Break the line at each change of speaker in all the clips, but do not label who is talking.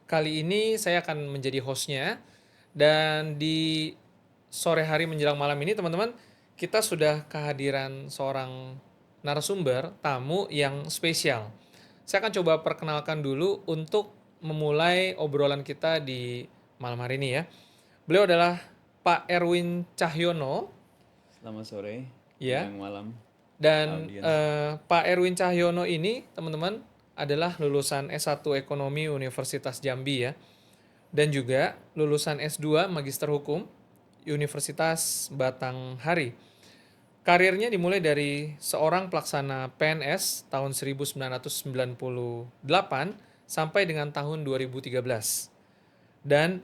Kali ini saya akan menjadi hostnya dan di sore hari menjelang malam ini teman-teman kita sudah kehadiran seorang narasumber tamu yang spesial. Saya akan coba perkenalkan dulu untuk memulai obrolan kita di malam hari ini ya. Beliau adalah Pak Erwin Cahyono
Selamat sore
ya.
menjelang malam
Dan
audiens.
Pak Erwin Cahyono ini teman-teman adalah lulusan S1 Ekonomi Universitas Jambi ya. Dan juga lulusan S2 Magister Hukum Universitas Batanghari. Karirnya dimulai dari seorang pelaksana PNS tahun 1998 sampai dengan tahun 2013. Dan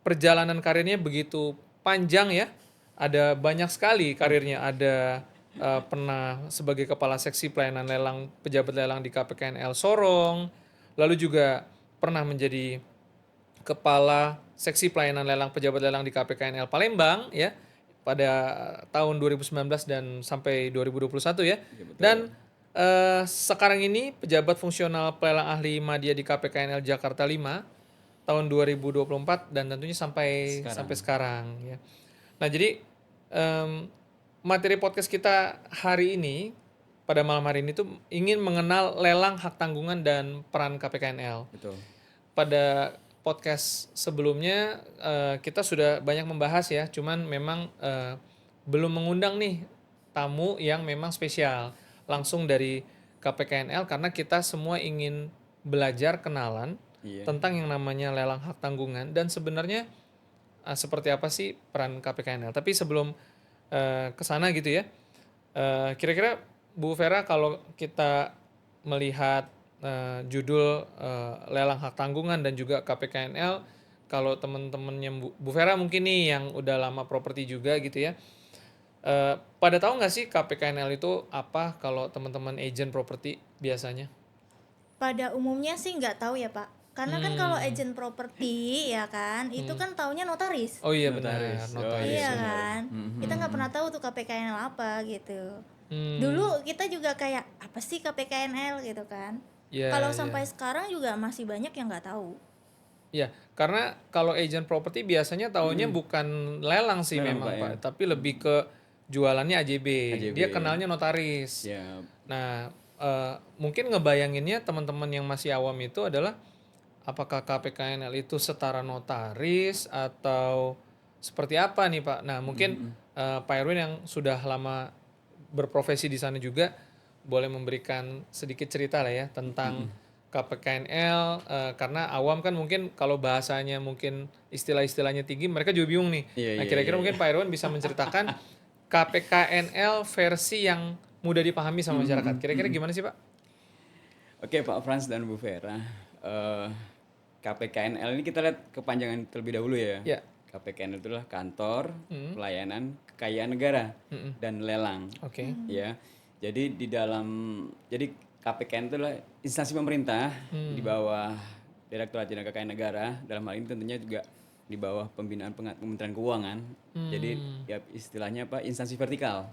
perjalanan karirnya begitu panjang ya. Ada banyak sekali karirnya. Ada pernah sebagai kepala seksi pelayanan lelang pejabat lelang di KPKNL Sorong, lalu juga pernah menjadi kepala seksi pelayanan lelang pejabat lelang di KPKNL Palembang ya pada tahun 2019 dan sampai 2021 ya.
Ya betul.
Dan sekarang ini pejabat fungsional pelelang ahli media di KPKNL Jakarta 5 tahun 2024 dan tentunya sampai
Sekarang.
sekarang ya. Nah, jadi materi podcast kita hari ini pada malam hari ini tuh ingin mengenal lelang hak tanggungan dan peran KPKNL.
Betul.
Pada podcast sebelumnya kita sudah banyak membahas ya, cuman memang belum mengundang nih tamu yang memang spesial langsung dari KPKNL karena kita semua ingin belajar kenalan
Iya.
tentang yang namanya lelang hak tanggungan dan sebenarnya seperti apa sih peran KPKNL. Tapi sebelum ke sana gitu ya, kira-kira Bu Vera kalau kita melihat judul lelang hak tanggungan dan juga KPKNL, kalau teman-temannya Bu Vera mungkin nih yang udah lama properti juga gitu ya, pada tahu nggak sih KPKNL itu apa kalau teman-teman agent properti biasanya?
Pada umumnya sih nggak tahu ya Pak. Karena kan kalau agent properti ya kan, itu kan taunya notaris.
Oh iya
Notaris.
benar,
Oh
notaris
Iya
iya.
benar.
kan. Kita nggak pernah tahu tuh KPKNL apa gitu. Dulu kita juga kayak apa sih KPKNL gitu kan.
Ya,
Kalau
ya.
sampai sekarang juga masih banyak yang nggak tahu.
Ya, karena kalau agent properti biasanya taunya bukan lelang sih
Lelang,
memang
Pak, ya.
Pak, tapi lebih ke jualannya AJB.
AJB.
Dia kenalnya notaris.
Ya.
Nah, mungkin ngebayanginnya teman-teman yang masih awam itu adalah apakah KPKNL itu setara notaris atau seperti apa nih Pak? Nah, mungkin Pak Erwin yang sudah lama berprofesi di sana juga boleh memberikan sedikit cerita lah ya tentang KPKNL karena awam kan mungkin kalau bahasanya mungkin istilah-istilahnya tinggi mereka juga bingung nih.
Iya,
Nah,
iya,
kira-kira
iya,
mungkin Pak Erwin bisa menceritakan KPKNL versi yang mudah dipahami sama masyarakat. Kira-kira gimana sih Pak?
Oke Pak Frans dan Bu Vera. Eh, KPKNL ini kita lihat kepanjangan terlebih dahulu ya.
Ya.
KPKNL itu adalah Kantor Pelayanan Kekayaan Negara dan Lelang.
Oke.
Ya. Jadi jadi KPKN itu adalah instansi pemerintah di bawah Direktorat Jenderal Kekayaan Negara. Dalam hal ini tentunya juga di bawah pembinaan Kementerian Keuangan. Jadi ya istilahnya apa? Instansi vertikal.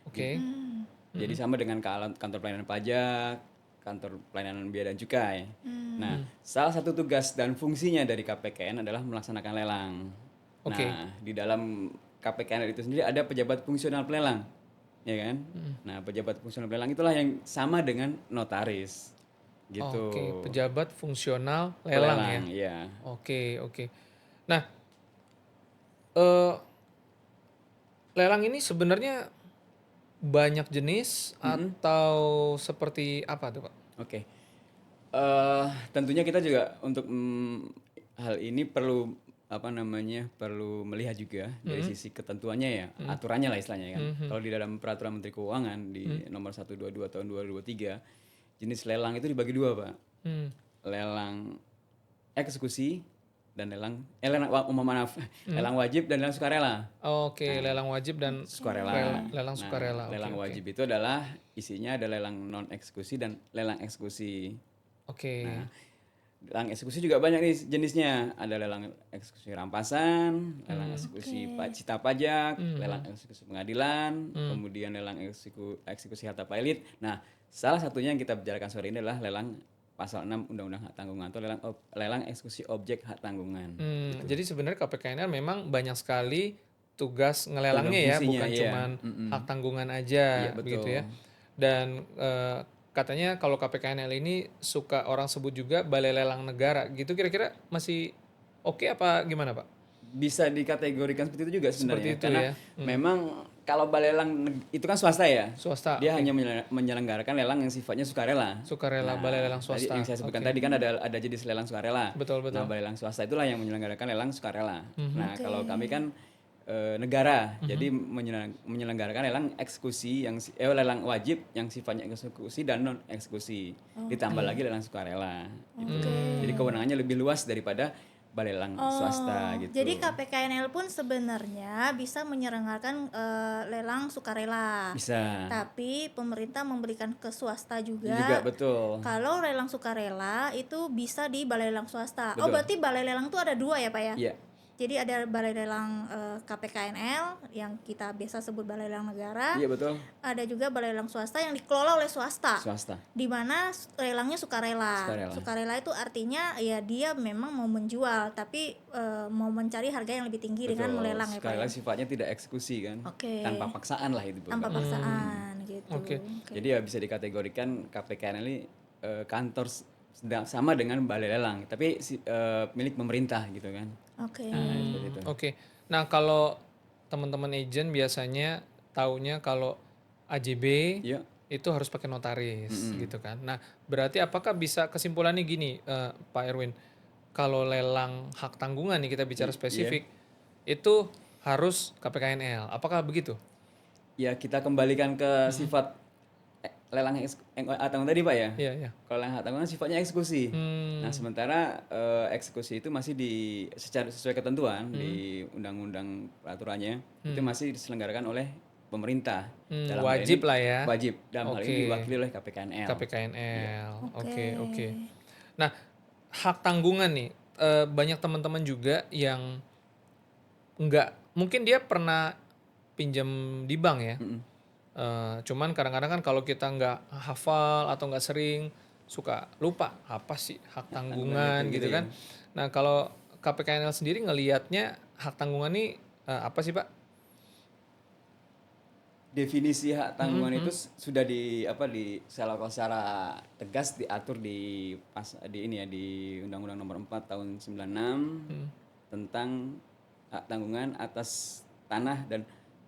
Oke.
Jadi sama dengan kantor pelayanan pajak, kantor pelayanan bea dan cukai. Nah, salah satu tugas dan fungsinya dari KPKN adalah melaksanakan lelang.
Oke.
Nah, di dalam KPKN itu sendiri ada pejabat fungsional pelelang, ya kan? Nah, pejabat fungsional pelelang itulah yang sama dengan notaris, gitu.
Oke, pejabat fungsional lelang ya.
Iya.
Oke, oke. Nah, eh, lelang ini sebenarnya banyak jenis atau seperti apa tuh Pak?
Oke. Tentunya kita juga untuk hal ini perlu perlu melihat juga dari sisi ketentuannya ya, aturannya lah istilahnya kan. Kalau di dalam peraturan Menteri Keuangan di nomor 122 tahun 2023, jenis lelang itu dibagi dua, Pak. Lelang eksekusi dan lelang lelang wajib dan lelang sukarela.
Oke, lelang wajib dan
Sukarela.
lelang sukarela.
Lelang
Oke,
wajib itu adalah isinya ada lelang non eksekusi dan lelang eksekusi.
oke.
Nah, lelang eksekusi juga banyak nih jenisnya. Ada lelang eksekusi rampasan, lelang eksekusi cita pajak, lelang eksekusi pengadilan, kemudian lelang eksekusi harta pilot. Nah, salah satunya yang kita bicarakan sore ini adalah lelang pasal 6 Undang-Undang Hak Tanggungan atau lelang eksekusi objek hak tanggungan.
Jadi sebenarnya KPKNL memang banyak sekali tugas ngelelangnya ya,
Fungsinya,
bukan
iya.
cuman hak tanggungan aja
Iya,
begitu
betul.
ya. Dan katanya kalau KPKNL ini suka orang sebut juga balai lelang negara gitu, kira-kira masih oke apa gimana Pak?
Bisa dikategorikan seperti itu juga
Seperti
sebenarnya,
itu
karena
ya.
memang kalau balai lelang itu kan swasta ya.
Swasta,
Dia
oke.
hanya menyelenggarakan lelang yang sifatnya sukarela.
Sukarela, balai lelang
Tadi
swasta.
yang saya sebutkan
Oke.
tadi kan ada jenis lelang sukarela.
Betul,
Nah,
betul.
balai lelang swasta itulah yang menyelenggarakan lelang sukarela. Nah,
Oke.
kalau kami kan negara, jadi menyelenggarakan lelang eksekusi lelang wajib yang sifatnya eksekusi dan non eksekusi. Ditambah lagi lelang sukarela gitu. Jadi kewenangannya lebih luas daripada balai lelang swasta gitu.
Jadi KPKNL pun sebenarnya bisa menyelenggarakan lelang sukarela.
Bisa.
Tapi pemerintah memberikan ke swasta
Juga
juga.
betul.
Kalau lelang sukarela itu bisa di balai lelang swasta. Oh,
Betul.
berarti balai lelang itu ada 2 ya, Pak ya?
Iya.
Jadi ada balai lelang KPKNL yang kita biasa sebut balai lelang negara.
Iya betul.
Ada juga balai lelang swasta yang dikelola oleh swasta.
Swasta.
Di mana lelangnya sukarela.
Sukarela.
Sukarela itu artinya ya dia memang mau menjual tapi mau mencari harga yang lebih tinggi dengan melelang ya, Pak.
Sekali
Ya?
lagi sifatnya tidak eksekusi kan.
Oke.
Tanpa paksaan lah itu.
Tanpa paksaan gitu.
Oke.
Jadi ya bisa dikategorikan KPKNL ini kantor sama dengan balai lelang, tapi milik pemerintah gitu kan.
Oke.
Nah, seperti itu.
Oke. Nah, kalau teman-teman agent biasanya taunya kalau AJB
Iya.
itu harus pakai notaris gitu kan. Nah, berarti apakah bisa kesimpulannya gini, Pak Erwin, kalau lelang hak tanggungan nih kita bicara spesifik, itu harus KPKNL. Apakah begitu?
Ya kita kembalikan ke sifat lelang hak tanggungan tadi Pak ya.
Iya, iya.
Kalau lelang hak tanggungan sifatnya eksekusi. Nah sementara eksekusi itu masih secara sesuai ketentuan di undang-undang peraturannya itu masih diselenggarakan oleh pemerintah. Dalam hal
wajib
ini,
lah ya.
Wajib. Dalam hal ini
Oke.
diwakili oleh KPKNL.
KPKNL. Oke,
Oke.
oke. Nah, hak tanggungan nih, banyak teman-teman juga yang mungkin dia pernah pinjam di bank ya. Cuman kadang-kadang kan kalau kita nggak hafal atau nggak sering suka lupa apa sih hak tanggungan gitu kan. Nah, kalau KPKNL sendiri ngelihatnya hak tanggungan ini apa sih, Pak?
Definisi hak tanggungan itu sudah secara tegas diatur di Undang-Undang Nomor 4 Tahun 96 tentang hak tanggungan atas tanah dan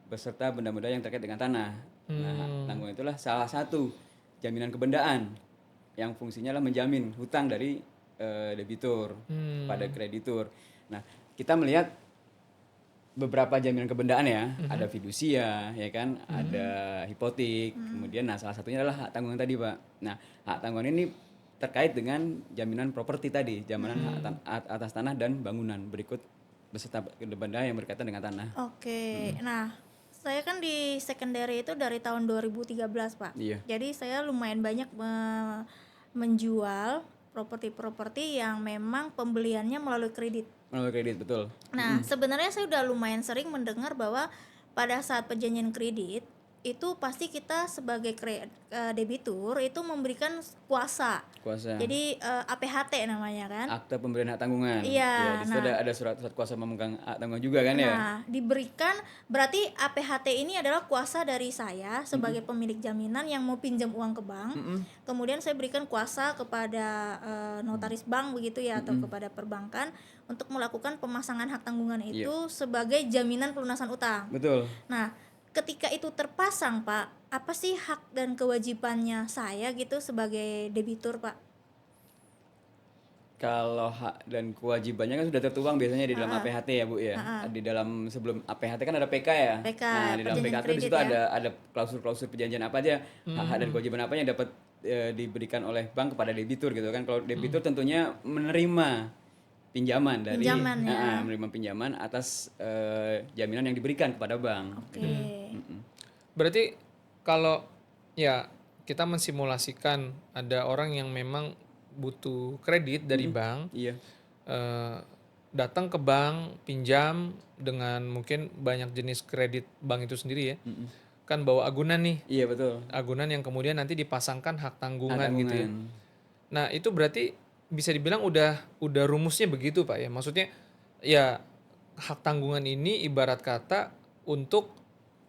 beserta benda-benda yang terkait dengan tanah. Nah, hak tanggungan itulah salah satu jaminan kebendaan yang fungsinya adalah menjamin hutang dari debitur pada kreditur. Nah, kita melihat beberapa jaminan kebendaan ya, ada fidusia, ya kan, ada hipotek, kemudian salah satunya adalah hak tanggungan tadi Pak. Nah, hak tanggungan ini terkait dengan jaminan properti tadi, jaminan hak atas tanah dan bangunan berikut beserta benda yang berkaitan dengan tanah.
Oke. Nah, saya kan di secondary itu dari tahun 2013 Pak.
Iya.
Jadi saya lumayan banyak menjual properti-properti yang memang pembeliannya melalui kredit.
Melalui kredit betul.
Nah, sebenarnya saya udah lumayan sering mendengar bahwa pada saat perjanjian kredit itu pasti kita sebagai debitur itu memberikan kuasa.
Kuasa.
Jadi APHT namanya kan.
Akta pemberian hak tanggungan.
Iya,
Ya, di situ ada surat kuasa memegang hak tanggungan juga kan ya.
Nah, diberikan berarti APHT ini adalah kuasa dari saya sebagai pemilik jaminan yang mau pinjam uang ke bank. Kemudian saya berikan kuasa kepada notaris bank begitu ya atau kepada perbankan untuk melakukan pemasangan hak tanggungan itu sebagai jaminan pelunasan utang.
Betul.
Nah, ketika itu terpasang, Pak, apa sih hak dan kewajibannya saya gitu sebagai debitur, Pak?
Kalau hak dan kewajibannya kan sudah tertuang biasanya di dalam APHT ya Bu ya. Di dalam sebelum APHT kan ada PK ya.
PK,
Nah, di dalam PK
perjanjian
itu di situ
kredit ya.
ada klausul-klausul perjanjian apa aja, hak dan kewajiban apa yang dapat diberikan oleh bank kepada debitur gitu kan. Kalau debitur tentunya menerima pinjaman dari
Pinjaman, ya.
menerima pinjaman atas jaminan yang diberikan kepada bank.
Oke.
Berarti kalau ya kita mensimulasikan ada orang yang memang butuh kredit dari bank,
Iya.
datang ke bank pinjam dengan mungkin banyak jenis kredit bank itu sendiri ya, kan bawa agunan nih,
Iya betul.
agunan yang kemudian nanti dipasangkan hak tanggungan,
Hak
gitu ya.
tanggungan.
Nah, itu berarti bisa dibilang udah rumusnya begitu, Pak ya. Maksudnya ya hak tanggungan ini ibarat kata untuk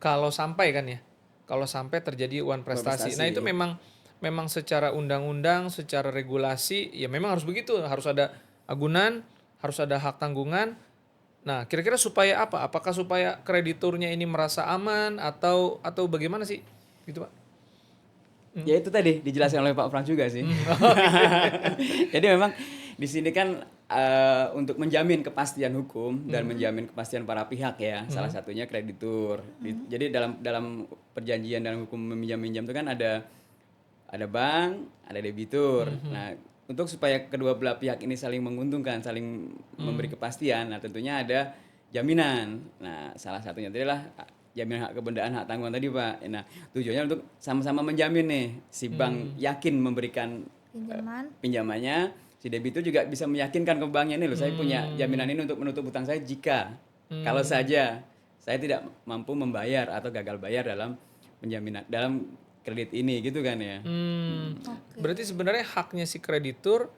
kalau sampai kan ya. Kalau sampai terjadi uang prestasi. Nah, itu
Berprestasi.
memang secara undang-undang, secara regulasi ya memang harus begitu, harus ada agunan, harus ada hak tanggungan. Nah, kira-kira supaya apa? Apakah supaya krediturnya ini merasa aman atau bagaimana sih? Gitu, Pak.
Ya itu tadi dijelaskan oleh Pak Frans juga sih. Jadi memang di sini kan untuk menjamin kepastian hukum dan menjamin kepastian para pihak ya, salah satunya kreditur. Jadi dalam perjanjian dalam hukum meminjam-minjam itu kan ada bank, ada debitur. Nah, untuk supaya kedua belah pihak ini saling menguntungkan, saling memberi kepastian, nah tentunya ada jaminan. Nah, salah satunya adalah jaminan hak kebendaan, hak tanggungan tadi, Pak. Nah, tujuannya untuk sama-sama menjamin nih, si bank yakin memberikan
Pinjaman.
pinjamannya, si debitur juga bisa meyakinkan ke banknya nih loh, saya punya jaminan ini untuk menutup hutang saya jika kalau saja saya tidak mampu membayar atau gagal bayar dalam penjaminan dalam kredit ini gitu kan ya.
Oke.
Berarti sebenarnya haknya si kreditur,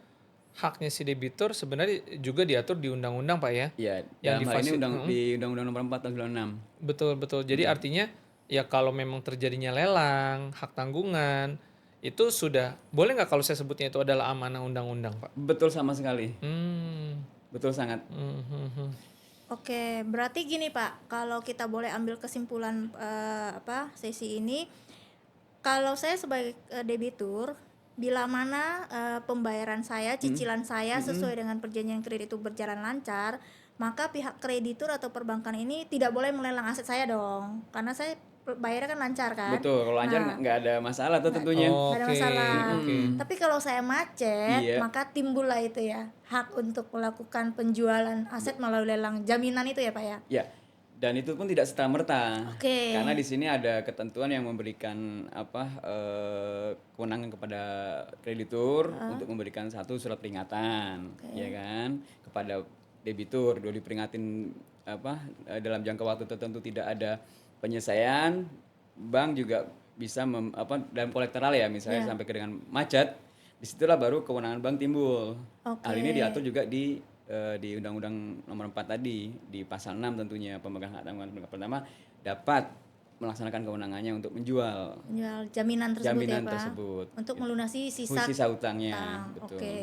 haknya si debitur sebenarnya juga diatur di undang-undang, Pak ya.
Ya,
Yang
dalam hal ini
difasi-
di Undang-Undang Nomor 4 Tahun 96.
Betul, betul. Jadi artinya ya kalau memang terjadinya lelang, hak tanggungan, itu sudah boleh nggak kalau saya sebutnya itu adalah amanah undang-undang, Pak?
Betul sama sekali.
Hmm.
Betul sangat.
Oke, berarti gini Pak, kalau kita boleh ambil kesimpulan sesi ini, kalau saya sebagai debitur, bila mana pembayaran saya, cicilan saya sesuai dengan perjanjian kredit itu berjalan lancar, maka pihak kreditur atau perbankan ini tidak boleh melelang aset saya dong, karena saya bayarnya kan lancar kan.
Betul, kalau lancar
Nah,
nggak ada masalah tuh tentunya.
nggak ada
Oke,
masalah.
oke.
Tapi kalau saya macet,
Iya.
maka timbullah itu ya hak untuk melakukan penjualan aset melalui lelang jaminan itu ya Pak ya.
Ya, dan itu pun tidak serta-merta.
Oke.
Karena di sini ada ketentuan yang memberikan kewenangan kepada kreditur untuk memberikan satu surat peringatan, ya kan, kepada debitur. Dua diperingatin dalam jangka waktu tertentu tidak ada penyelesaian, bank juga bisa dalam kolektoral ya, misalnya sampai ke dengan macet, disitulah baru kewenangan bank timbul.
Oke.
Hal ini diatur juga di Undang-Undang Nomor 4 tadi, di pasal 6 tentunya, pemegang hak tanggungan pertama dapat melaksanakan kewenangannya untuk menjual
Jaminan tersebut
jaminan
ya Pak.
tersebut.
Untuk melunasi sisa
Sisa hutangnya,
utang.
betul.
Oke.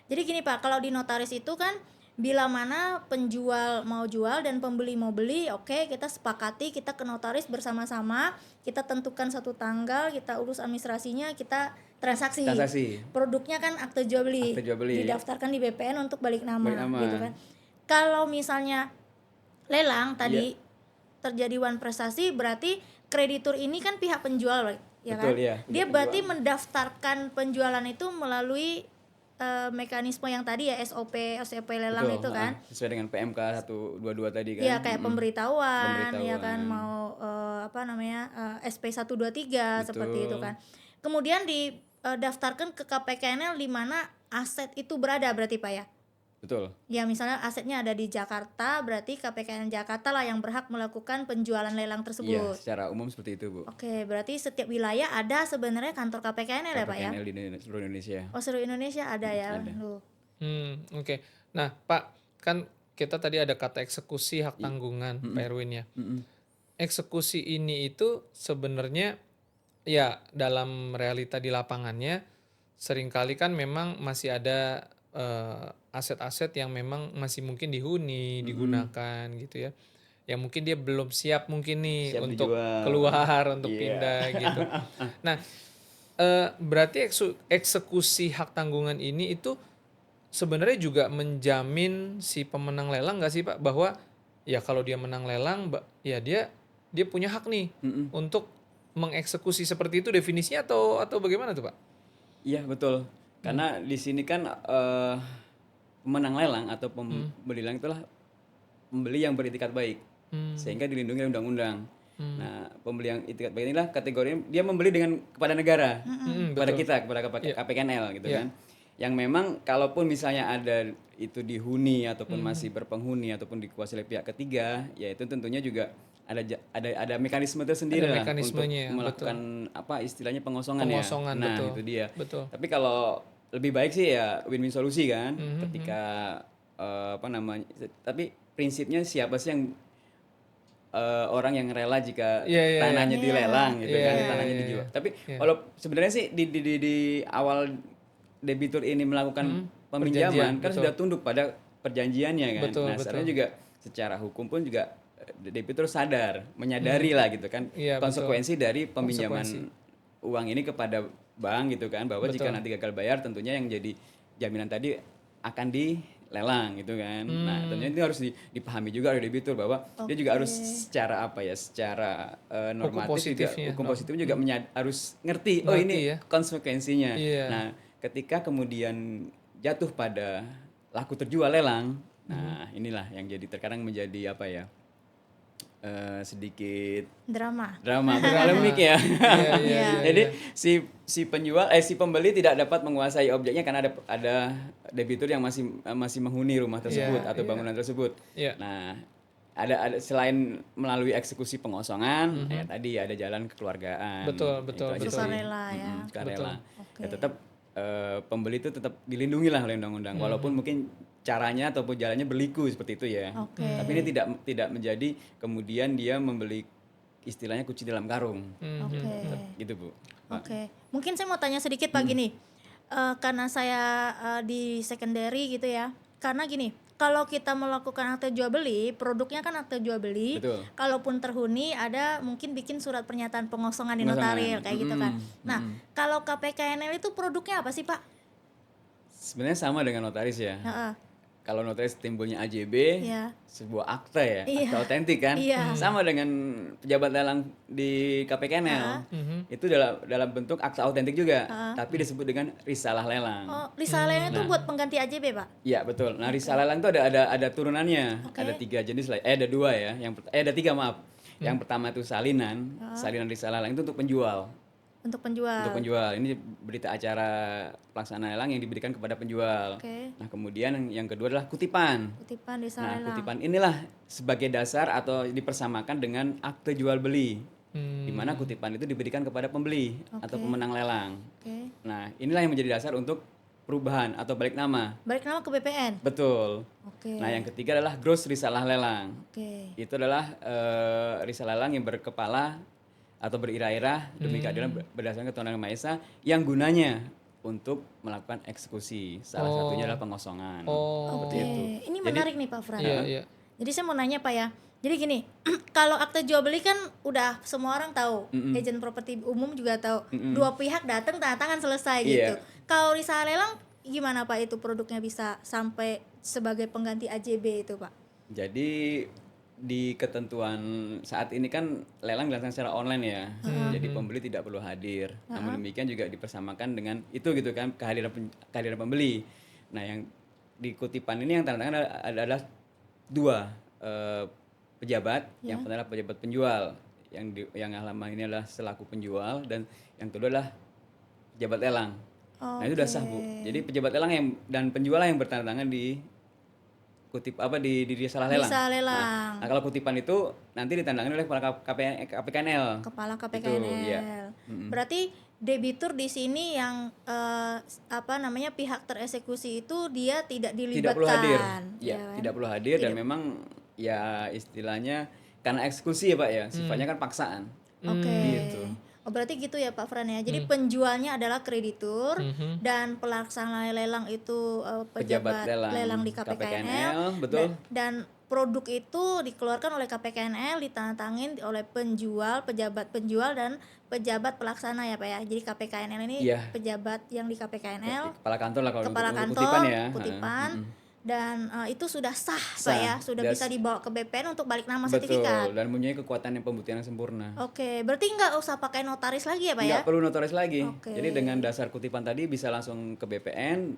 Jadi gini Pak, kalau di notaris itu kan bila mana penjual mau jual dan pembeli mau beli, oke, kita sepakati, kita ke notaris bersama-sama, kita tentukan satu tanggal, kita urus administrasinya, kita transaksi. Produknya kan akte jual beli.
Akte jual beli.
Didaftarkan di BPN untuk balik nama,
Balik nama.
gitu kan. Kalau misalnya lelang tadi terjadi wan prestasi, berarti kreditur ini kan pihak penjual, ya
Betul,
kan?
ya,
Dia
pihak
berarti mendaftarkan penjualan itu melalui mekanisme yang tadi ya, SOP lelang
Betul,
itu kan.
sesuai dengan PMK 122 tadi kan.
Iya, kayak pemberitahuan,
Pemberitahuan.
ya kan, mau SP 123 seperti itu kan. Kemudian didaftarkan ke KPKNL di mana aset itu berada berarti Pak ya.
Betul.
Ya misalnya asetnya ada di Jakarta, berarti KPKN Jakarta lah yang berhak melakukan penjualan lelang
Iya,
tersebut.
secara umum seperti itu, Bu.
Oke, berarti setiap wilayah ada sebenarnya kantor KPKNL ya Pak ya?
KPKNL di seluruh Indonesia.
Oh, seluruh Indonesia ada ya.
Ada.
Loh.
Oke. Nah, Pak, kan kita tadi ada kata eksekusi hak tanggungan, Pak Erwin ya. Eksekusi ini itu sebenarnya ya dalam realita di lapangannya seringkali kan memang masih ada aset-aset yang memang masih mungkin dihuni, digunakan gitu ya. Yang mungkin dia belum siap mungkin nih
Siap
untuk
dijual.
keluar, untuk
Iya.
pindah gitu. Nah, berarti eksekusi hak tanggungan ini itu sebenarnya juga menjamin si pemenang lelang nggak sih Pak, bahwa ya kalau dia menang lelang, ya dia punya hak nih untuk mengeksekusi seperti itu, definisinya atau bagaimana tuh Pak?
Iya, betul. Karena di sini kan pemenang lelang atau pembeli lelang itulah pembeli yang beritikat baik, sehingga dilindungi oleh undang-undang. Nah, pembeli yang itikat baik inilah kategorinya dia membeli kepada negara, kepada kita, kepada KPKNL gitu kan. Yang memang kalaupun misalnya ada itu dihuni ataupun masih berpenghuni ataupun dikuasai oleh pihak ketiga, ya itu tentunya juga ada mekanisme tersendiri
Ada
lah
mekanismenya,
untuk melakukan istilahnya pengosongan ya.
Pengosongan,
Nah,
betul.
itu dia.
Betul.
Tapi kalau lebih baik sih ya win-win solusi kan, ketika apa namanya, tapi prinsipnya siapa sih yang orang yang rela jika
Iya, iya, iya.
tanahnya dilelang gitu
Iya,
kan,
iya,
tanahnya
iya,
dijual.
iya.
Tapi
Iya.
kalau sebenarnya sih di awal debitur ini melakukan peminjaman
Perjanjian,
kan
betul.
sudah tunduk pada perjanjiannya kan.
Betul,
Nah, sebenarnya juga secara hukum pun juga debitur menyadari lah gitu kan,
Iya, betul.
konsekuensi dari peminjaman
Konsekuensi.
uang ini kepada bank gitu kan, bahwa jika
Betul.
nanti gagal bayar tentunya yang jadi jaminan tadi akan dilelang gitu kan. Nah, tentunya itu harus dipahami juga oleh debitur bahwa dia juga harus secara apa ya, secara normatif juga,
positifnya,
hukum positif juga harus ngerti, oh
Ngerti
ini
ya.
konsekuensinya.
Iya.
Nah, ketika kemudian jatuh pada laku terjual lelang, nah inilah yang jadi terkadang menjadi apa ya, sedikit
Drama.
polemik ya.
Iya, iya, iya.
Jadi si pembeli tidak dapat menguasai objeknya karena ada debitur yang masih menghuni rumah tersebut
Iya,
atau bangunan tersebut.
Iya.
Nah, ada selain melalui eksekusi pengosongan, ya tadi ada jalan kekeluargaan.
Betul, betul,
Itu aja
betul.
sih.
Sukarela ya.
Sukarela.
Oke.
Ya tetap pembeli itu tetap dilindungi lah oleh undang-undang, walaupun mungkin caranya ataupun jalannya berliku seperti itu ya.
Oke.
Tapi ini tidak menjadi kemudian dia membeli istilahnya kuci dalam karung.
Oke.
Gitu, Bu.
Oke, mungkin saya mau tanya sedikit Pak gini, karena saya di secondary gitu ya, karena gini, kalau kita melakukan akte jual beli, produknya kan akte jual beli,
Betul.
kalaupun terhuni ada mungkin bikin surat pernyataan pengosongan di notaris kayak gitu kan. Nah, kalau KPKNL itu produknya apa sih Pak?
Sebenarnya sama dengan notaris ya.
Heeh.
Kalau notaris timbulnya AJB,
Iya.
sebuah akte ya,
Iya.
akte otentik kan.
Iya.
Sama dengan pejabat lelang di KPKNL. Itu dalam bentuk akte otentik juga, tapi disebut dengan risalah lelang.
Oh, risalahnya itu buat pengganti AJB Pak?
Iya betul. Nah risalah lelang itu ada turunannya, ada 3 jenis lah. Ada 2 ya. Ada 3 maaf. Yang pertama itu salinan risalah lelang itu untuk penjual.
Untuk penjual.
Untuk penjual. Ini berita acara pelaksanaan lelang yang diberikan kepada penjual.
Oke.
Nah kemudian yang kedua adalah kutipan.
Kutipan
Nah
risalah lelang.
kutipan inilah sebagai dasar atau dipersamakan dengan akte jual beli. Di mana kutipan itu diberikan kepada pembeli atau pemenang lelang.
Oke.
Nah inilah yang menjadi dasar untuk perubahan atau balik nama.
Balik nama ke BPN.
Betul.
Oke.
Nah yang ketiga adalah gross risalah lelang.
Oke.
Itu adalah risalah lelang yang berkepala atau berirah-irah demi keadilan berdasarkan ketuhanan Yang Maha Esa yang gunanya untuk melakukan eksekusi. Salah satunya adalah pengosongan.
Oke.
itu.
Ini menarik nih Pak Fran.
Iya, iya.
Jadi saya mau nanya Pak ya. Jadi gini, kalau akte jual beli kan udah semua orang tahu, agent properti umum juga tahu. Dua pihak datang tanda tangan selesai gitu.
Iya.
Kalau risalah lelang gimana Pak itu produknya bisa sampai sebagai pengganti AJB itu Pak?
Jadi di ketentuan saat ini kan lelang dilaksanakan secara online ya. Jadi pembeli tidak perlu hadir. Namun demikian juga dipersamakan dengan itu gitu kan, kehadiran pembeli. Nah, yang di kutipan ini yang tanda tangan adalah 2 pejabat. Yang pertama adalah pejabat penjual yang lama ini adalah selaku penjual, dan yang kedua adalah pejabat lelang. Nah, itu udah sah, Bu. Jadi pejabat lelang dan penjual yang bertanda tangan di di risalah lelang.
Risalah lelang.
Nah, kalau kutipan itu nanti ditandangin oleh kepala KPKNL.
Kepala KPKNL.
Itu, iya.
Berarti debitur di sini yang pihak tereksekusi itu dia tidak dilibatkan.
Tidak perlu hadir.
Ya,
Ya,
kan?
tidak perlu hadir dan memang ya istilahnya karena eksekusi ya, Pak ya. Sifatnya kan paksaan.
Oke.
Gitu.
Oh, berarti gitu ya Pak Fran ya. Jadi penjualnya adalah kreditur dan pelaksana lelang itu pejabat lelang di KPKNL.
Betul.
Dan produk itu dikeluarkan oleh KPKNL, ditandatangin oleh pejabat penjual dan pejabat pelaksana ya Pak ya. Jadi KPKNL ini
Iya.
pejabat yang di KPKNL,
Kepala kantor lah kalau
kepala
untuk
kantor,
kutipan ya.
kutipan. Dan itu sudah sah
Sah.
Pak ya, sudah
Dan
bisa dibawa ke BPN untuk balik nama
Betul,
sertifikat.
dan mempunyai kekuatan yang pembuktian yang sempurna.
Oke, berarti nggak usah pakai notaris lagi ya Pak ya?
Nggak perlu notaris lagi.
Oke.
Jadi dengan dasar kutipan tadi bisa langsung ke BPN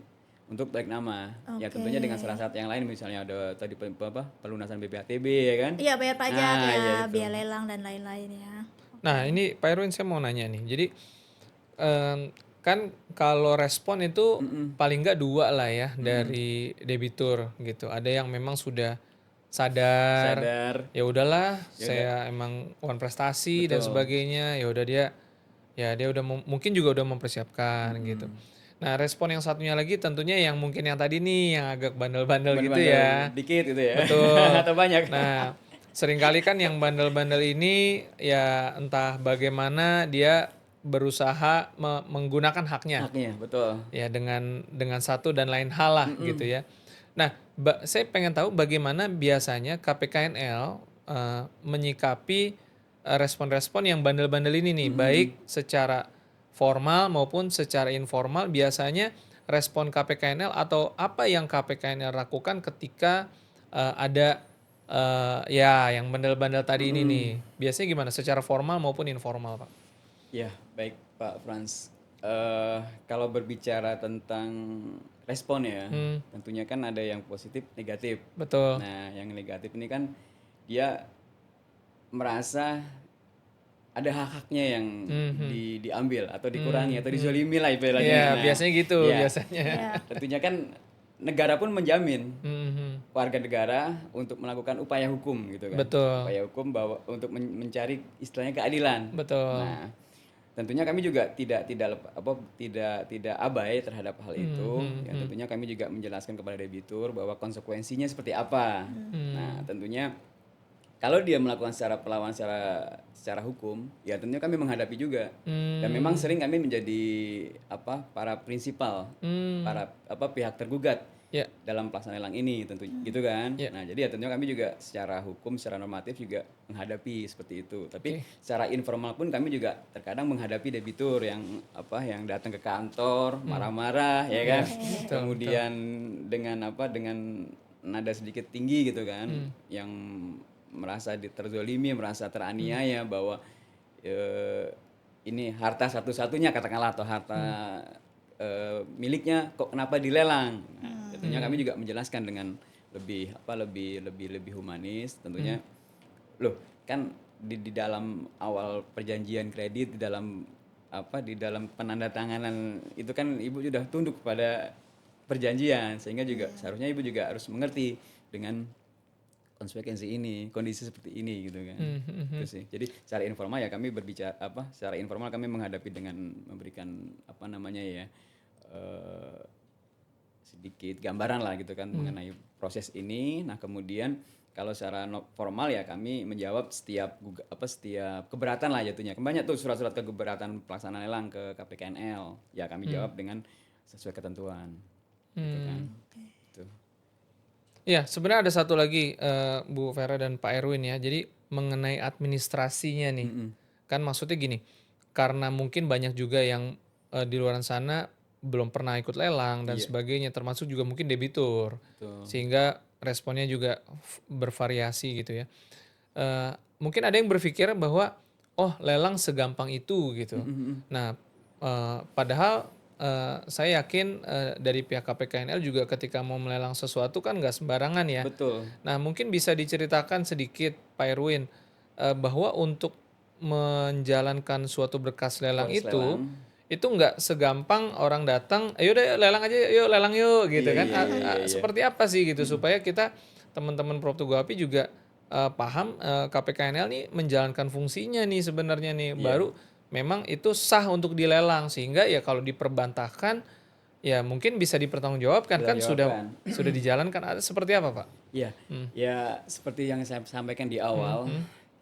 untuk balik nama. Ya tentunya dengan syarat-syarat yang lain, misalnya ada tadi pelunasan BPHTB ya kan.
Iya, bayar pajak
Ah,
ya,
iya itu.
biaya lelang dan lain-lain ya.
Nah, ini Pak Erwin saya mau nanya nih. Jadi kan kalau respon itu paling nggak 2 lah ya dari debitur gitu. Ada yang memang sudah sadar, ya udahlah, saya emang uang prestasi dan sebagainya. Ya udah dia udah mungkin juga udah mempersiapkan gitu. Nah, respon yang satunya lagi tentunya yang mungkin yang tadi nih yang agak bandel-bandel gitu
Bandel-bandel
ya.
dikit gitu ya.
Betul.
Atau banyak.
Nah, seringkali kan yang bandel-bandel ini ya entah bagaimana dia berusaha menggunakan haknya
Haknya, betul.
ya dengan satu dan lain hal lah gitu ya. Nah, saya pengen tahu bagaimana biasanya KPKNL menyikapi respon-respon yang bandel-bandel ini nih, baik secara formal maupun secara informal. Biasanya respon KPKNL atau apa yang KPKNL lakukan ketika ada ya yang bandel-bandel tadi ini nih. Biasanya gimana secara formal maupun informal, Pak?
Ya, baik Pak Frans. Kalau berbicara tentang respon ya, tentunya kan ada yang positif, negatif.
Betul.
Nah, yang negatif ini kan dia merasa ada hak-haknya yang diambil atau dikurangi atau dizolimi lah istilahnya.
Iya,
Nah,
biasanya gitu
ya,
biasanya.
tentunya kan negara pun menjamin
Mhm.
warga negara untuk melakukan upaya hukum gitu kan.
Betul.
Upaya hukum bahwa untuk mencari istilahnya keadilan.
Betul.
Nah, tentunya kami juga tidak abai terhadap hal itu. Ya, tentunya kami juga menjelaskan kepada debitur bahwa konsekuensinya seperti apa. Nah, tentunya kalau dia melakukan perlawanan secara hukum, ya tentunya kami menghadapi juga. Dan memang sering kami menjadi para prinsipal, para pihak tergugat
Ya.
dalam pelaksanaan lelang ini tentu gitu kan.
Ya.
Nah, jadi ya tentunya kami juga secara hukum, secara normatif juga menghadapi seperti itu. Tapi secara informal pun kami juga terkadang menghadapi debitur yang datang ke kantor marah-marah ya kan. Kemudian dengan nada sedikit tinggi gitu kan, yang merasa terzolimi, merasa teraniaya bahwa ini harta satu-satunya katakanlah atau harta miliknya kok kenapa dilelang. Nah, tentunya kami juga menjelaskan dengan lebih humanis tentunya. Loh, kan di dalam awal perjanjian kredit di dalam penandatanganan itu kan Ibu sudah tunduk kepada perjanjian sehingga juga seharusnya Ibu juga harus mengerti dengan konsekuensi ini, kondisi seperti ini gitu kan. Itu sih. Jadi secara informal ya kami berbicara secara informal kami menghadapi dengan memberikan sedikit gambaran lah gitu kan mengenai proses ini. Nah, kemudian kalau secara formal ya kami menjawab setiap keberatan lah jatuhnya. Banyak tuh surat-surat keberatan pelaksanaan lelang ke KPKNL. Ya kami jawab dengan sesuai ketentuan. Gitu kan. Gitu.
Ya, sebenarnya ada satu lagi Bu Vera dan Pak Erwin ya. Jadi mengenai administrasinya nih. Kan maksudnya gini, karena mungkin banyak juga yang di luar sana belum pernah ikut lelang dan sebagainya, termasuk juga mungkin debitur.
Betul.
Sehingga responnya juga bervariasi gitu ya. Mungkin ada yang berpikir bahwa oh lelang segampang itu gitu. Nah, padahal saya yakin dari pihak KPKNL juga ketika mau melelang sesuatu kan nggak sembarangan ya.
Betul.
Nah, mungkin bisa diceritakan sedikit Pak Erwin bahwa untuk menjalankan suatu berkas lelang itu nggak segampang orang datang, ayo deh lelang aja, yuk lelang yuk gitu kan. Seperti apa sih gitu supaya kita teman-teman Prop Tugu Api juga paham KPKNL nih menjalankan fungsinya nih sebenarnya nih baru memang itu sah untuk dilelang sehingga ya kalau diperbantahkan ya mungkin bisa dipertanggungjawabkan kan sudah dijalankan. Seperti apa Pak?
Iya, ya seperti yang saya sampaikan di awal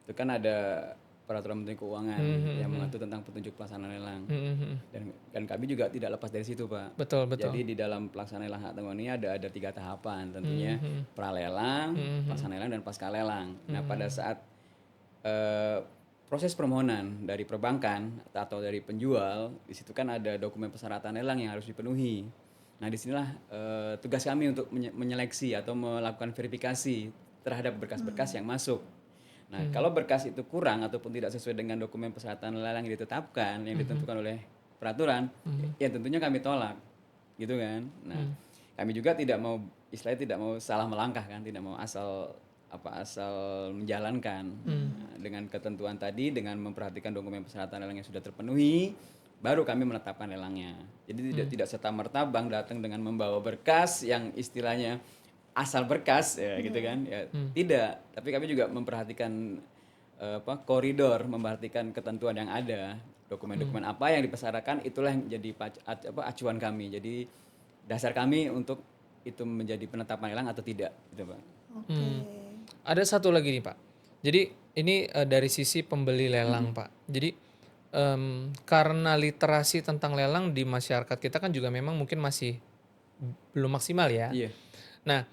itu kan ada peraturan Menteri Keuangan yang mengatur tentang petunjuk pelaksanaan lelang dan kami juga tidak lepas dari situ Pak.
Betul.
Jadi di dalam pelaksanaan lelang hak tanggungan ini ada 3 tahapan tentunya pralelang, pelaksanaan lelang dan pasca lelang. Nah pada saat proses permohonan dari perbankan atau dari penjual, di situ kan ada dokumen persyaratan lelang yang harus dipenuhi. Nah, disinilah tugas kami untuk menyeleksi atau melakukan verifikasi terhadap berkas-berkas yang masuk. Nah, kalau berkas itu kurang ataupun tidak sesuai dengan dokumen persyaratan lelang yang ditetapkan, yang ditentukan oleh peraturan, ya tentunya kami tolak, gitu kan. Nah, kami juga tidak mau salah melangkah kan, tidak mau asal menjalankan dengan ketentuan tadi, dengan memperhatikan dokumen persyaratan lelang yang sudah terpenuhi, baru kami menetapkan lelangnya. Jadi tidak serta-merta bank datang dengan membawa berkas yang istilahnya asal berkas ya gitu kan ya tidak, tapi kami juga memperhatikan koridor, memperhatikan ketentuan yang ada Dokumen-dokumen apa yang dipersyaratkan itulah yang jadi acuan kami. Jadi dasar kami untuk itu menjadi penetapan lelang atau tidak, gitu Pak.
Oke.
Ada satu lagi nih Pak. Jadi ini dari sisi pembeli lelang Pak. Jadi karena literasi tentang lelang di masyarakat kita kan juga memang mungkin masih belum maksimal ya.
Iya.
Nah,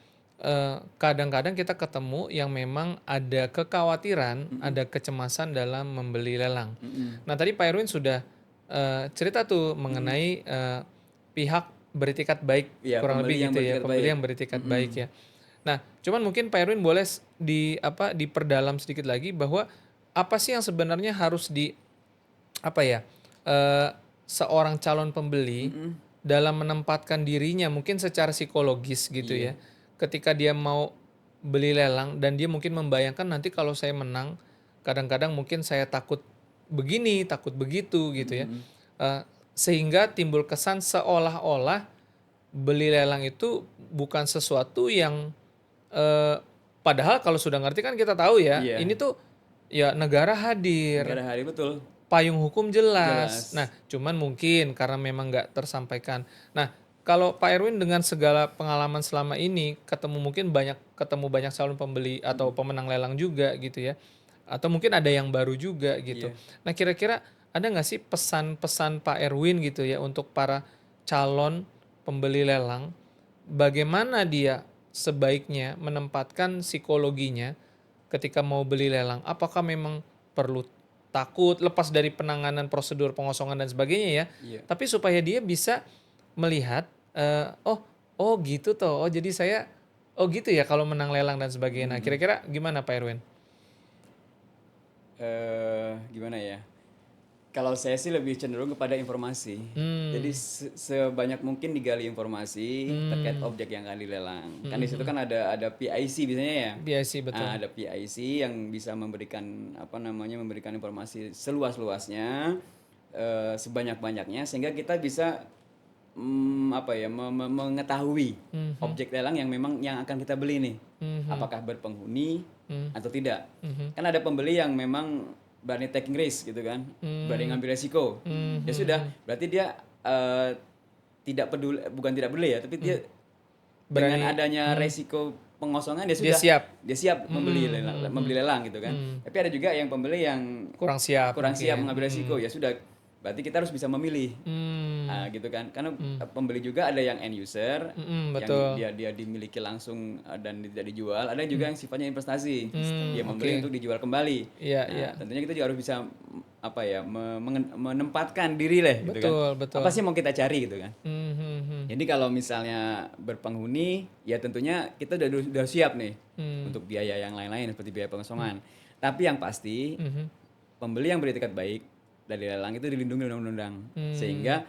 kadang-kadang kita ketemu yang memang ada kekhawatiran, ada kecemasan dalam membeli lelang. Nah, tadi Pak Erwin sudah cerita tuh mengenai pihak beretikat baik,
Iya,
kurang
pembeli
lebih
yang
gitu ya,
beretikat
pembeli
baik.
yang beretikat baik ya. Nah, cuman mungkin Pak Erwin boleh diperdalam sedikit lagi bahwa apa sih yang sebenarnya harus eh, seorang calon pembeli dalam menempatkan dirinya mungkin secara psikologis gitu ya, ketika dia mau beli lelang dan dia mungkin membayangkan nanti kalau saya menang, kadang-kadang mungkin saya takut begini, takut begitu gitu ya. Sehingga timbul kesan seolah-olah beli lelang itu bukan sesuatu yang padahal kalau sudah ngerti kan kita tahu ya,
Iya.
ini tuh ya negara hadir,
Negara hari betul.
payung hukum jelas.
Jelas.
Nah, cuman mungkin karena memang nggak tersampaikan. Nah, kalau Pak Erwin dengan segala pengalaman selama ini ketemu banyak calon pembeli atau pemenang lelang juga gitu ya, atau mungkin ada yang baru juga gitu.
Iya.
Nah, kira-kira ada nggak sih pesan-pesan Pak Erwin gitu ya untuk para calon pembeli lelang, bagaimana dia sebaiknya menempatkan psikologinya ketika mau beli lelang? Apakah memang perlu takut lepas dari penanganan prosedur pengosongan dan sebagainya ya,
Iya.
tapi supaya dia bisa melihat oh gitu toh, oh jadi saya gitu ya kalau menang lelang dan sebagainya. Nah, kira-kira gimana Pak Erwin?
Gimana ya? Kalau saya sih lebih cenderung kepada informasi. Jadi sebanyak mungkin digali informasi terkait objek yang akan dilelang. Kan di situ kan ada PIC biasanya ya.
BIC betul.
Ada PIC yang bisa memberikan memberikan informasi seluas-luasnya, sebanyak-banyaknya sehingga kita bisa mengetahui objek lelang yang memang yang akan kita beli nih. Apakah berpenghuni atau tidak. Kan ada pembeli yang memang berani taking risk gitu kan, berani ngambil resiko. Ya sudah, berarti dia tidak peduli, bukan tidak peduli ya, tapi dia
Berani.
dengan adanya resiko pengosongan dia
Dia
sudah
siap.
membeli lelang gitu kan. Tapi ada juga yang pembeli yang
Kurang siap.
siap mengambil resiko. Ya sudah, berarti kita harus bisa memilih. Gitu kan, karena pembeli juga ada yang end user
betul.
yang dia dimiliki langsung dan tidak dijual, ada juga yang sifatnya investasi, dia membeli untuk dijual kembali.
Iya,
Tentunya kita juga harus bisa menempatkan diri lah gitu kan.
Betul.
Apa sih mau kita cari gitu kan. Jadi kalau misalnya berpenghuni ya tentunya kita udah siap nih untuk biaya yang lain-lain seperti biaya pengosongan. Tapi yang pasti pembeli yang beretikat baik dari lelang itu dilindungi undang-undang, sehingga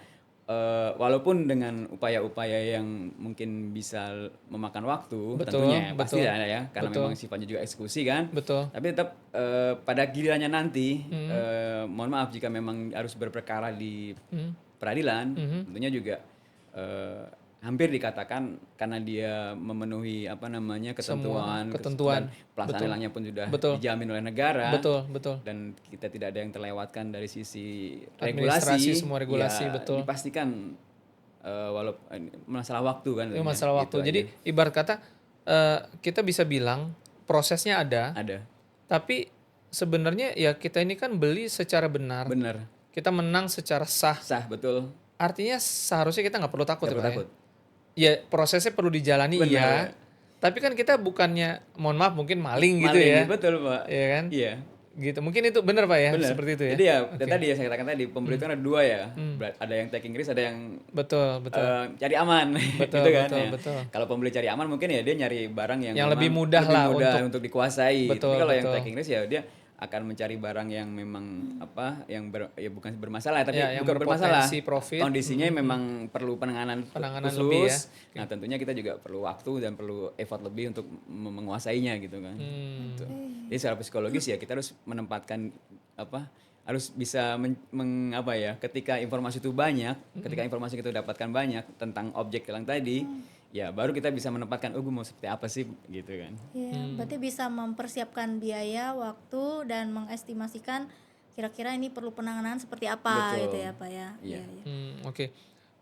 walaupun dengan upaya-upaya yang mungkin bisa memakan waktu, tentunya pasti ada ya, karena memang sifatnya juga eksekusi kan.
Betul.
Tapi tetap pada gilirannya nanti, mohon maaf jika memang harus berperkara di peradilan, tentunya juga hampir dikatakan karena dia memenuhi ketentuan dan pelaksanaan lelangnya pun sudah dijamin oleh negara.
Betul.
Dan kita tidak ada yang terlewatkan dari sisi
Administrasi, semua regulasi,
ya,
betul.
dipastikan walaupun masalah waktu kan.
Itu masalah waktu. Jadi ibarat kata kita bisa bilang prosesnya ada. Tapi sebenarnya ya kita ini kan beli secara benar. Kita menang secara sah.
Betul.
Artinya seharusnya kita nggak perlu takut.
Takut.
Ya prosesnya perlu dijalani. Iya. Tapi kan kita bukannya, mohon maaf mungkin maling gitu ya.
Betul Pak.
Iya kan?
Iya.
Gitu. Mungkin itu benar Pak ya, seperti itu ya.
Jadi ya tadi ya saya katakan tadi pembeli itu kan ada dua ya. Ada yang taking risk, ada yang
betul.
Cari aman.
Betul,
gitu kan.
betul.
Kalau pembeli cari aman mungkin ya dia nyari barang yang
lebih mudah
untuk dikuasai.
Betul,
tapi kalau yang taking risk ya dia akan mencari barang yang memang bukan bermasalah tapi
yang
bukan bermasalah.
Profit.
Kondisinya memang perlu penanganan khusus.
Lebih ya.
Nah, tentunya kita juga perlu waktu dan perlu effort lebih untuk menguasainya gitu kan. Gitu. Jadi secara psikologis ya kita harus menempatkan harus bisa ketika informasi itu banyak, ketika informasi kita dapatkan banyak tentang objek lelang tadi, ya baru kita bisa menempatkan gue mau seperti apa sih gitu kan.
Berarti bisa mempersiapkan biaya, waktu dan mengestimasikan kira-kira ini perlu penanganan seperti apa gitu
Betul.
ya Pak ya.
Iya.
Iya, iya.
Oke.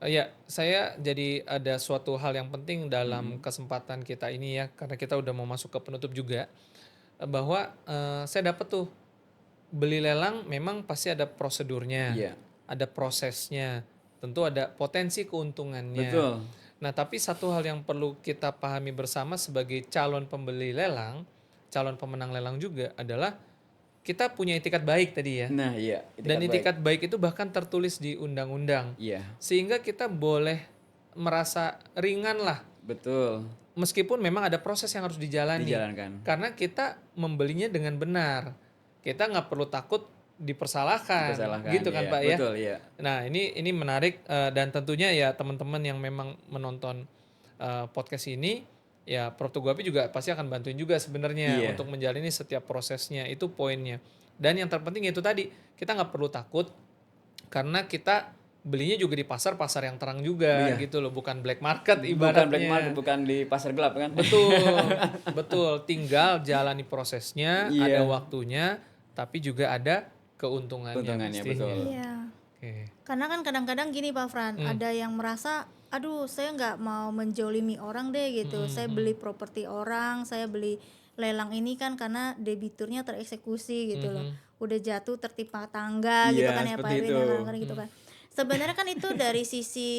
Ya, saya jadi ada suatu hal yang penting dalam kesempatan kita ini ya, karena kita udah mau masuk ke penutup juga, bahwa saya dapat tuh beli lelang memang pasti ada prosedurnya,
Iya.
ada prosesnya, tentu ada potensi keuntungannya.
Betul.
Nah, tapi satu hal yang perlu kita pahami bersama sebagai calon pembeli lelang, calon pemenang lelang juga adalah kita punya itikat baik tadi ya.
Nah, iya,
Dan
baik.
itikat baik itu bahkan tertulis di undang-undang.
Iya,
Sehingga kita boleh merasa ringan lah.
betul.
Meskipun memang ada proses yang harus dijalani.
Dijalankan.
Karena kita membelinya dengan benar. Kita nggak perlu takut dipersalahkan. Gitu kan
iya.
Pak ya.
Betul, iya.
Nah ini menarik dan tentunya ya teman-teman yang memang menonton podcast ini ya Prof Teguhapi juga pasti akan bantuin juga sebenarnya
Iya.
untuk menjalani setiap prosesnya, itu poinnya. Dan yang terpenting itu tadi, kita nggak perlu takut karena kita belinya juga di pasar yang terang juga
Iya.
gitu loh, bukan black market
Bukan
ibaratnya.
black market, bukan di pasar gelap kan?
Betul, betul. Tinggal jalani prosesnya,
Iya.
ada waktunya, tapi juga ada keuntungannya
Keuntungannya,
pastinya.
betul.
Iya.
Oke.
Karena kan kadang-kadang gini Pak Fran, ada yang merasa, aduh saya nggak mau menjolimi orang deh gitu. Saya beli properti orang, saya beli lelang ini kan karena debiturnya tereksekusi gitu loh. Udah jatuh tertimpa tangga gitu
Iya,
kan ya Pak
seperti
Erwin
itu.
ya, kadang-kadang gitu kan. Sebenarnya kan itu dari sisi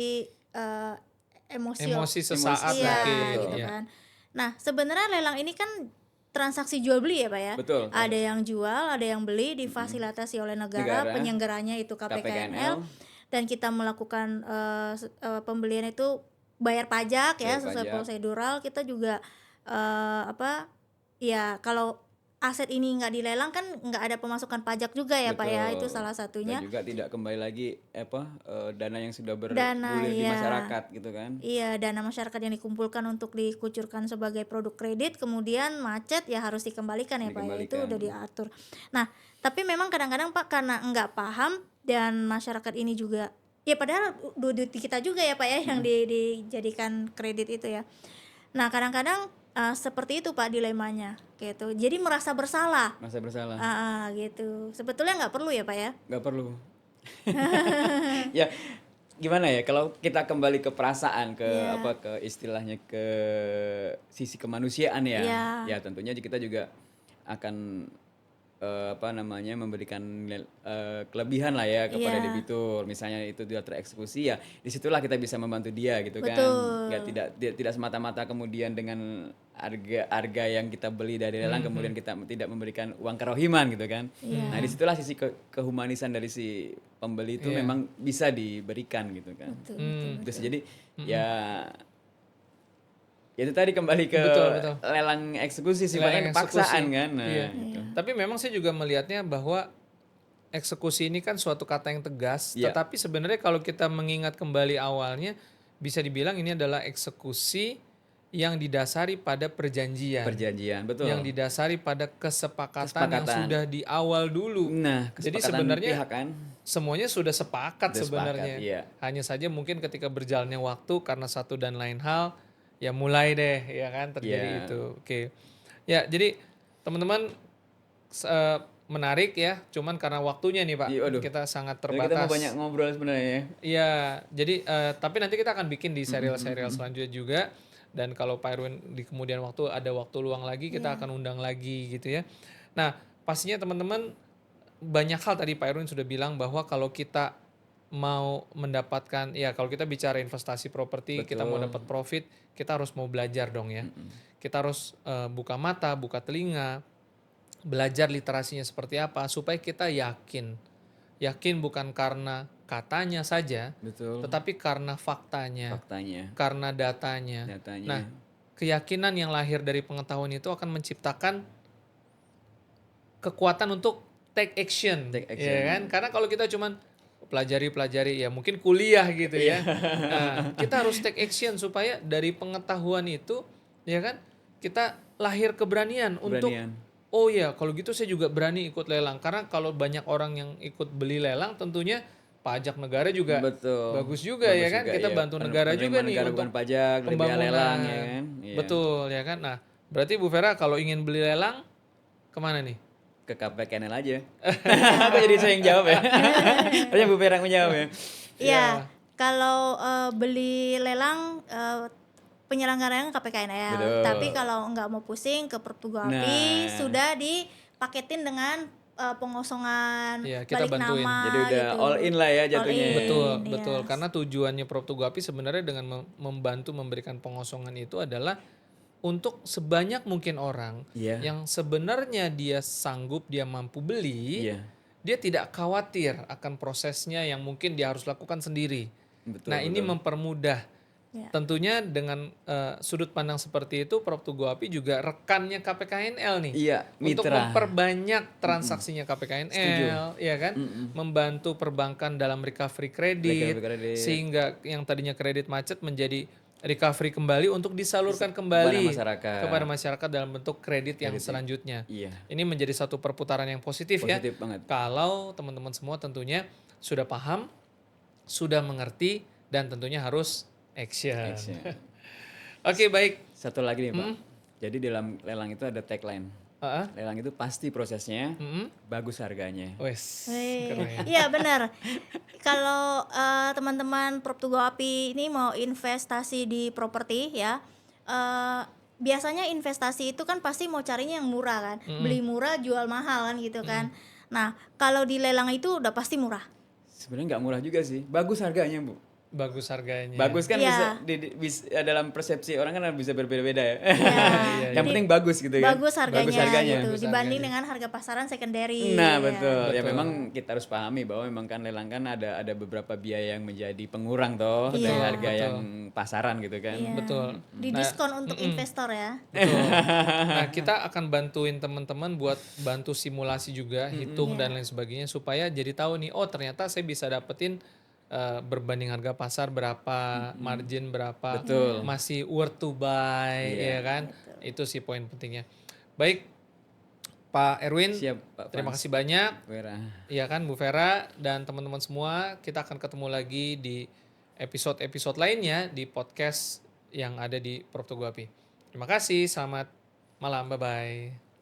Emosi sesaat
iya,
mungkin.
gitu
Iya.
kan. Nah, sebenarnya lelang ini kan transaksi jual beli ya Pak ya.
Betul.
Ada yang jual, ada yang beli, difasilitasi oleh negara,
Negara,
penyelenggaranya itu KPKNL,
KPKNL.
dan kita melakukan pembelian itu bayar pajak ya
Bayar
sesuai
pajak.
prosedural. Kita juga ya kalau aset ini nggak dilelang kan nggak ada pemasukan pajak juga ya Pak ya, itu
Betul.
salah satunya.
Dan juga tidak kembali lagi dana yang sudah
Dana,
bergulir di
iya.
masyarakat gitu kan.
Iya, dana masyarakat yang dikumpulkan untuk dikucurkan sebagai produk kredit, kemudian macet ya harus dikembalikan ya Pak ya, itu
Dikembalikan.
udah diatur. Nah, tapi memang kadang-kadang Pak karena nggak paham dan masyarakat ini juga, ya padahal duit kita juga ya Pak ya yang dijadikan kredit itu ya. Nah, kadang-kadang seperti itu Pak dilemanya gitu. Jadi merasa bersalah.
Masa bersalah.
Gitu. Sebetulnya nggak perlu ya Pak ya.
Nggak perlu. Ya, gimana ya kalau kita kembali ke perasaan, ke
Iya.
ke istilahnya ke sisi kemanusiaan ya.
Iya.
Ya tentunya kita juga akan memberikan kelebihan lah ya kepada
Iya.
debitur. Misalnya itu dia tereksekusi ya, disitulah kita bisa membantu dia gitu kan.
Betul.
Nggak tidak semata-mata kemudian dengan harga yang kita beli dari lelang kemudian kita tidak memberikan uang kerohiman gitu kan.
Iya.
Nah disitulah sisi kehumanisan dari si pembeli itu
Iya.
memang bisa diberikan gitu kan.
Betul.
Terus jadi ya itu tadi kembali ke
Betul.
lelang eksekusi sih,
Lelang
makanya paksaan
eksekusi.
kan. Nah,
Iya.
gitu.
Tapi memang saya juga melihatnya bahwa eksekusi ini kan suatu kata yang tegas,
Iya.
tetapi sebenarnya kalau kita mengingat kembali awalnya, bisa dibilang ini adalah eksekusi yang didasari pada perjanjian,
Perjanjian, betul.
yang didasari pada kesepakatan yang
Kesepakatan.
sudah di awal dulu.
Nah,
Jadi
kesepakatan
sebenarnya
pihak kan.
semuanya sudah sepakat
Sudah
sebenarnya.
sepakat, iya.
Hanya saja mungkin ketika berjalannya waktu karena satu dan lain hal, ya mulai deh ya kan terjadi
Iya.
itu. Oke. Ya, jadi teman-teman menarik ya, cuman karena waktunya nih Pak,
Iya, waduh.
kita sangat
Jadi kita mau
terbatas.
banyak ngobrol sebenarnya ya.
Iya, jadi tapi nanti kita akan bikin di serial-serial selanjutnya juga. Dan kalau Pak Erwin di kemudian waktu ada waktu luang lagi, kita akan undang lagi gitu ya. Nah, pastinya teman-teman banyak hal tadi Pak Erwin sudah bilang bahwa kalau kita mau mendapatkan, ya kalau kita bicara investasi properti, kita mau dapat profit, kita harus mau belajar dong ya. Kita harus buka mata, buka telinga, belajar literasinya seperti apa supaya kita yakin. Yakin bukan karena katanya saja,
Betul.
tetapi karena faktanya,
Faktanya,
karena datanya.
datanya.
Nah, keyakinan yang lahir dari pengetahuan itu akan menciptakan kekuatan untuk take action,
Take action.
ya kan? Karena kalau kita cuman pelajari ya mungkin kuliah gitu ya. Nah, kita harus take action supaya dari pengetahuan itu, ya kan? Kita lahir keberanian untuk oh ya, kalau gitu saya juga berani ikut lelang. Karena kalau banyak orang yang ikut beli lelang, tentunya pajak negara juga
Betul.
bagus juga ya kan. Kita
iya.
bantu negara juga nih
negara
untuk
bukan pajak, dari biaya lelang ya kan. Iya.
Betul ya kan. Nah, berarti Bu Vera kalau ingin beli lelang kemana nih?
ke KPKNL aja. Aku jadi saya yang jawab ya. Harusnya Bu Vera yang menjawab ya.
Iya, kalau beli lelang penyelenggaraan KPKNL.
Betul.
Tapi kalau nggak mau pusing ke Pertugo Api
Nah.
sudah dipaketin dengan pengosongan
Iya, kita
balik
bantuin.
nama
Jadi udah
gitu.
all in lah ya
All
jatuhnya.
in,
Betul,
iya.
betul. Karena tujuannya Prop Tugu Api sebenarnya dengan membantu memberikan pengosongan itu adalah untuk sebanyak mungkin orang
Iya.
yang sebenarnya dia sanggup, dia mampu beli,
Iya.
dia tidak khawatir akan prosesnya yang mungkin dia harus lakukan sendiri.
Betul.
Nah, ini mempermudah.
Ya.
Tentunya dengan sudut pandang seperti itu, Prop Tugu Api juga rekannya KPKNL nih.
Iya,
Untuk
mitra.
memperbanyak transaksinya KPKNL, ya kan? Membantu perbankan dalam recovery kredit,
Recovery kredit.
sehingga yang tadinya kredit macet menjadi recovery kembali untuk disalurkan kembali kepada masyarakat dalam bentuk kredit yang selanjutnya.
Iya.
Ini menjadi satu perputaran yang positif ya.
Positif banget.
Kalau teman-teman semua tentunya sudah paham, sudah mengerti, dan tentunya harus action. Oke, baik.
Satu lagi nih Pak. Jadi dalam lelang itu ada tagline. Lelang itu pasti prosesnya, bagus harganya.
Wes.
Wih, iya benar. Kalau teman-teman Prop Tugu Api ini mau investasi di properti ya, biasanya investasi itu kan pasti mau carinya yang murah kan, beli murah jual mahal kan gitu kan. Nah kalau di lelang itu udah pasti murah.
Sebenarnya nggak murah juga sih, bagus harganya Bu.
Bagus harganya.
Bagus kan
Iya.
bisa dalam persepsi orang kan bisa berbeda-beda ya.
Iya.
Yang penting bagus gitu kan.
Bagus harganya,
Bagus harganya.
gitu
Bagus
dibanding
harganya.
dengan harga pasaran secondary.
Nah
ya.
betul. Ya
Betul.
memang kita harus pahami bahwa memang kan lelang kan ada beberapa biaya yang menjadi pengurang toh dari
Iya.
harga
Betul.
yang pasaran gitu kan.
Iya.
Betul.
Didiskon untuk investor ya.
Betul. Nah, kita akan bantuin teman-teman buat bantu simulasi juga, hitung dan lain sebagainya supaya jadi tahu nih, oh ternyata saya bisa dapetin berbanding harga pasar berapa, margin berapa,
Betul.
masih worth to buy, ya kan? Itu sih poin pentingnya. Baik, Pak Erwin,
Siap Pak
terima
Frans.
kasih banyak.
Vera.
Iya kan, Bu Vera dan teman-teman semua, kita akan ketemu lagi di episode-episode lainnya di podcast yang ada di Prop Tugu Api. Terima kasih, selamat malam, bye-bye.